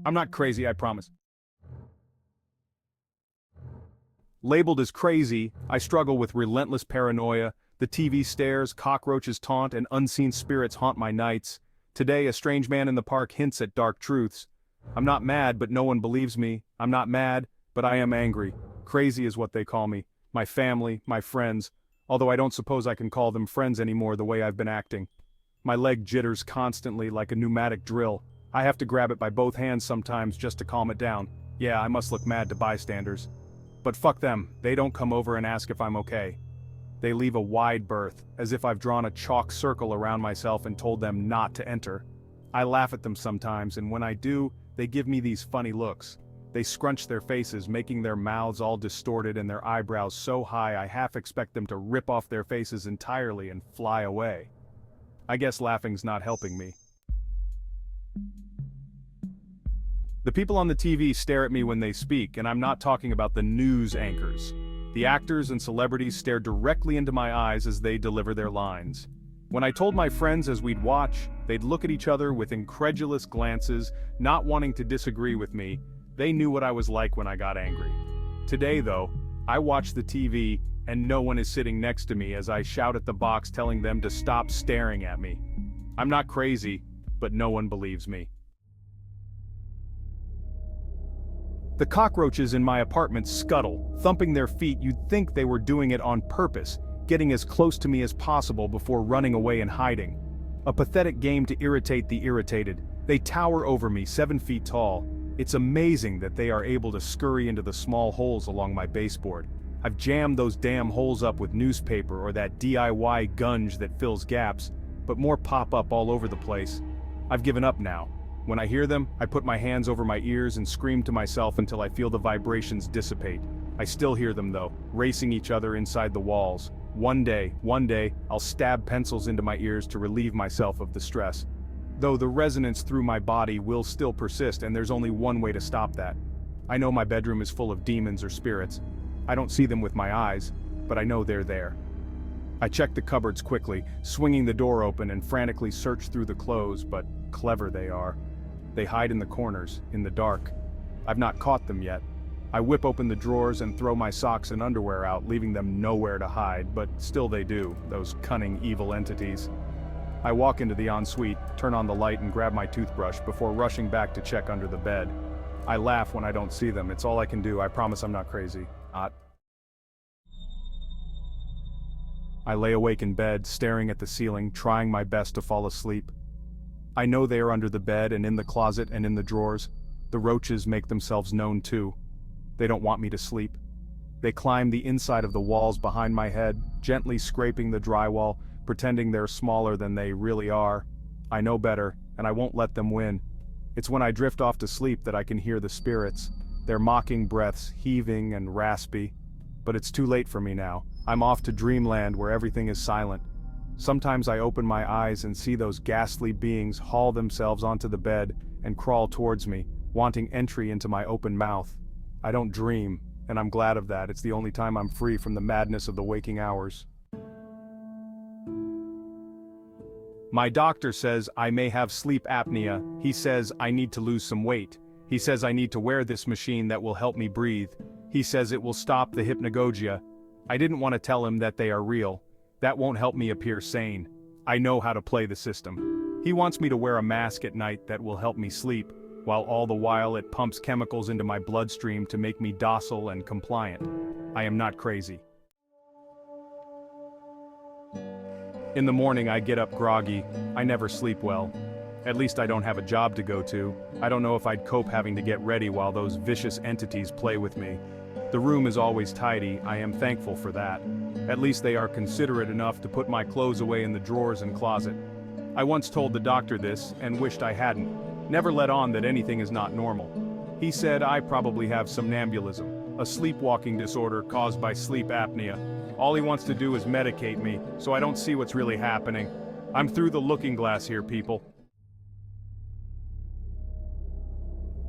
I'm not crazy, I promise. Labeled as crazy, I struggle with relentless paranoia. The TV stares, cockroaches taunt, and unseen spirits haunt my nights. Today, a strange man in the park hints at dark truths. I'm not mad, but no one believes me. I'm not mad, but I am angry. Crazy is what they call me. My family, my friends. Although I don't suppose I can call them friends anymore the way I've been acting. My leg jitters constantly like a pneumatic drill. I have to grab it by both hands sometimes just to calm it down. Yeah, I must look mad to bystanders. But fuck them, they don't come over and ask if I'm okay. They leave a wide berth, as if I've drawn a chalk circle around myself and told them not to enter. I laugh at them sometimes, and when I do, they give me these funny looks. They scrunch their faces, making their mouths all distorted and their eyebrows so high I half expect them to rip off their faces entirely and fly away. I guess laughing's not helping me. The people on the TV stare at me when they speak, and I'm not talking about the news anchors. The actors and celebrities stare directly into my eyes as they deliver their lines. When I told my friends as we'd watch, they'd look at each other with incredulous glances, not wanting to disagree with me. They knew what I was like when I got angry. Today, though, I watch the TV, and no one is sitting next to me as I shout at the box telling them to stop staring at me. I'm not crazy, but no one believes me. The cockroaches in my apartment scuttle, thumping their feet. You'd think they were doing it on purpose, getting as close to me as possible before running away and hiding. A pathetic game to irritate the irritated. They tower over me, 7 feet tall. It's amazing that they are able to scurry into the small holes along my baseboard. I've jammed those damn holes up with newspaper or that DIY gunge that fills gaps, but more pop up all over the place. I've given up now. When I hear them, I put my hands over my ears and scream to myself until I feel the vibrations dissipate. I still hear them though, racing each other inside the walls. One day, I'll stab pencils into my ears to relieve myself of the stress. Though the resonance through my body will still persist, and there's only one way to stop that. I know my bedroom is full of demons or spirits. I don't see them with my eyes, but I know they're there. I check the cupboards quickly, swinging the door open and frantically search through the clothes, but clever they are. They hide in the corners, in the dark. I've not caught them yet. I whip open the drawers and throw my socks and underwear out, leaving them nowhere to hide, but still they do, those cunning evil entities. I walk into the ensuite, turn on the light and grab my toothbrush before rushing back to check under the bed. I laugh when I don't see them. It's all I can do. I promise I'm not crazy. Not. I lay awake in bed, staring at the ceiling, trying my best to fall asleep. I know they are under the bed and in the closet and in the drawers. The roaches make themselves known too. They don't want me to sleep. They climb the inside of the walls behind my head, gently scraping the drywall, pretending they're smaller than they really are. I know better, and I won't let them win. It's when I drift off to sleep that I can hear the spirits, their mocking breaths heaving and raspy. But it's too late for me now. I'm off to dreamland where everything is silent. Sometimes I open my eyes and see those ghastly beings haul themselves onto the bed and crawl towards me, wanting entry into my open mouth. I don't dream, and I'm glad of that. It's the only time I'm free from the madness of the waking hours. My doctor says I may have sleep apnea. He says I need to lose some weight. He says I need to wear this machine that will help me breathe. He says it will stop the hypnagogia. I didn't want to tell him that they are real. That won't help me appear sane. I know how to play the system. He wants me to wear a mask at night that will help me sleep, while all the while it pumps chemicals into my bloodstream to make me docile and compliant. I am not crazy. In the morning I get up groggy. I never sleep well. At least I don't have a job to go to. I don't know if I'd cope having to get ready while those vicious entities play with me. The room is always tidy. I am thankful for that. At least they are considerate enough to put my clothes away in the drawers and closet. I once told the doctor this, and wished I hadn't. Never let on that anything is not normal. He said I probably have somnambulism, a sleepwalking disorder caused by sleep apnea. All he wants to do is medicate me, so I don't see what's really happening. I'm through the looking glass here, people.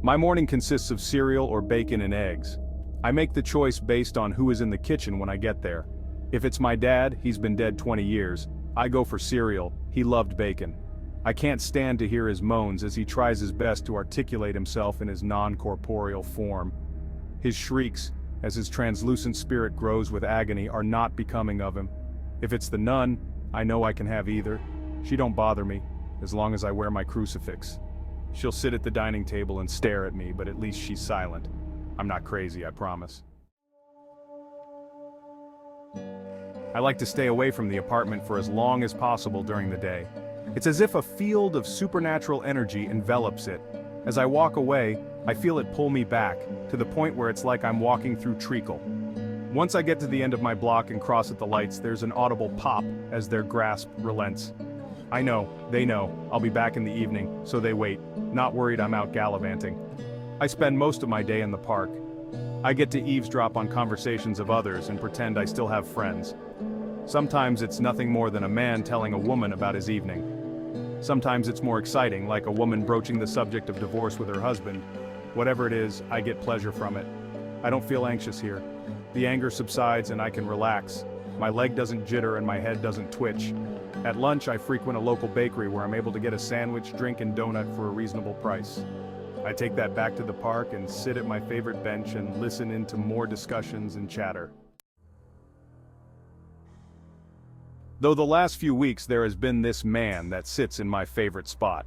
My morning consists of cereal or bacon and eggs. I make the choice based on who is in the kitchen when I get there. If it's my dad, he's been dead 20 years. I go for cereal. He loved bacon. I can't stand to hear his moans as he tries his best to articulate himself in his non-corporeal form. His shrieks, as his translucent spirit grows with agony, are not becoming of him. If it's the nun, I know I can have either. She don't bother me, as long as I wear my crucifix. She'll sit at the dining table and stare at me, but at least she's silent. I'm not crazy, I promise. I like to stay away from the apartment for as long as possible during the day. It's as if a field of supernatural energy envelops it. As I walk away, I feel it pull me back, to the point where it's like I'm walking through treacle. Once I get to the end of my block and cross at the lights, there's an audible pop as their grasp relents. I know, they know, I'll be back in the evening, so they wait, not worried I'm out gallivanting. I spend most of my day in the park. I get to eavesdrop on conversations of others and pretend I still have friends. Sometimes it's nothing more than a man telling a woman about his evening. Sometimes it's more exciting, like a woman broaching the subject of divorce with her husband. Whatever it is, I get pleasure from it. I don't feel anxious here. The anger subsides and I can relax. My leg doesn't jitter and my head doesn't twitch. At lunch, I frequent a local bakery where I'm able to get a sandwich, drink, and donut for a reasonable price. I take that back to the park and sit at my favorite bench and listen into more discussions and chatter. Though the last few weeks there has been this man that sits in my favorite spot.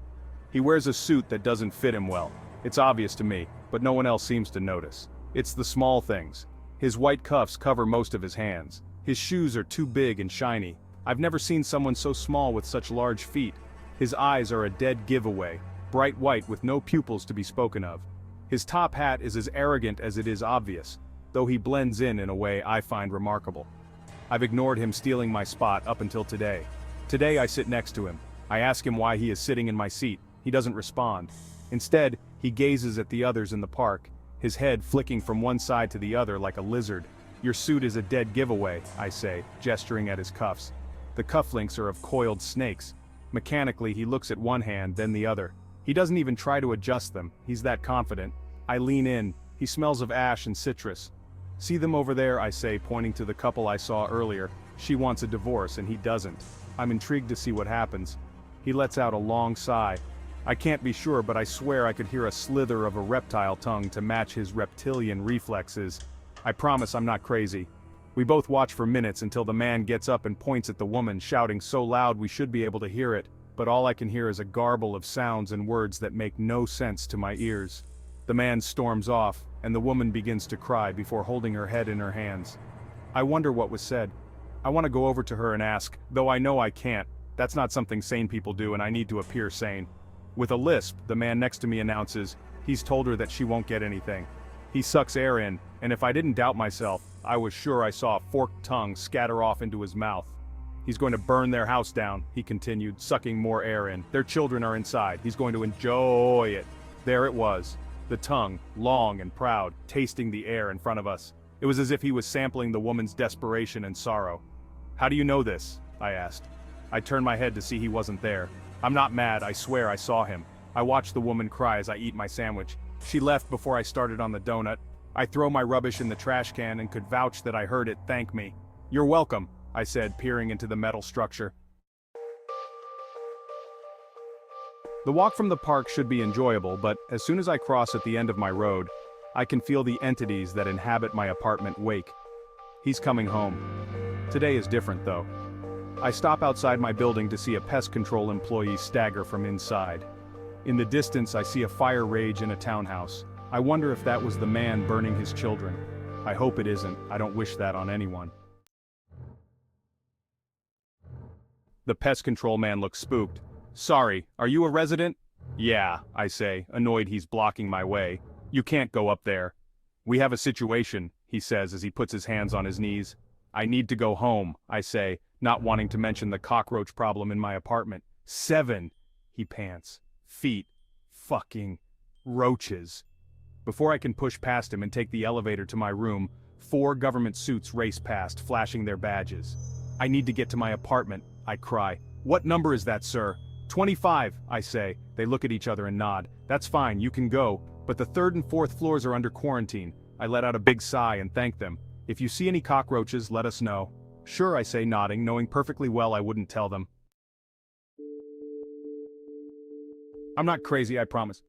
He wears a suit that doesn't fit him well. It's obvious to me, but no one else seems to notice. It's the small things. His white cuffs cover most of his hands. His shoes are too big and shiny. I've never seen someone so small with such large feet. His eyes are a dead giveaway, bright white with no pupils to be spoken of. His top hat is as arrogant as it is obvious, though he blends in a way I find remarkable. I've ignored him stealing my spot up until today. Today I sit next to him. I ask him why he is sitting in my seat. He doesn't respond. Instead, he gazes at the others in the park, his head flicking from one side to the other like a lizard. Your suit is a dead giveaway, I say, gesturing at his cuffs. The cufflinks are of coiled snakes. Mechanically, he looks at one hand, then the other. He doesn't even try to adjust them, he's that confident. I lean in. He smells of ash and citrus. See them over there, I say, pointing to the couple I saw earlier. She wants a divorce and he doesn't. I'm intrigued to see what happens. He lets out a long sigh. I can't be sure, but I swear I could hear a slither of a reptile tongue to match his reptilian reflexes. I promise I'm not crazy. We both watch for minutes until the man gets up and points at the woman, shouting so loud we should be able to hear it, but all I can hear is a garble of sounds and words that make no sense to my ears. The man storms off, and the woman begins to cry before holding her head in her hands. I wonder what was said. I want to go over to her and ask, though I know I can't. That's not something sane people do and I need to appear sane. With a lisp, the man next to me announces, he's told her that she won't get anything. He sucks air in, and if I didn't doubt myself, I was sure I saw a forked tongue scatter off into his mouth. He's going to burn their house down, he continued, sucking more air in. Their children are inside. He's going to enjoy it. There it was. The tongue, long and proud, tasting the air in front of us. It was as if he was sampling the woman's desperation and sorrow. How do you know this? I asked. I turned my head to see he wasn't there. I'm not mad, I swear I saw him. I watched the woman cry as I eat my sandwich. She left before I started on the donut. I throw my rubbish in the trash can and could vouch that I heard it thank me. You're welcome, I said, peering into the metal structure. The walk from the park should be enjoyable, but as soon as I cross at the end of my road, I can feel the entities that inhabit my apartment wake. He's coming home. Today is different though. I stop outside my building to see a pest control employee stagger from inside. In the distance I see a fire rage in a townhouse. I wonder if that was the man burning his children. I hope it isn't. I don't wish that on anyone. The pest control man looks spooked. Sorry, are you a resident? Yeah, I say, annoyed he's blocking my way. You can't go up there. We have a situation, he says as he puts his hands on his knees. I need to go home, I say, not wanting to mention the cockroach problem in my apartment. 7, he pants. Feet. Fucking roaches. Before I can push past him and take the elevator to my room, 4 government suits race past, flashing their badges. I need to get to my apartment, I cry. What number is that, sir? 25, I say. They look at each other and nod. That's fine, you can go, but the 3rd and 4th floors are under quarantine. I let out a big sigh and thank them. If you see any cockroaches, let us know. Sure, I say, nodding, knowing perfectly well I wouldn't tell them. I'm not crazy, I promise.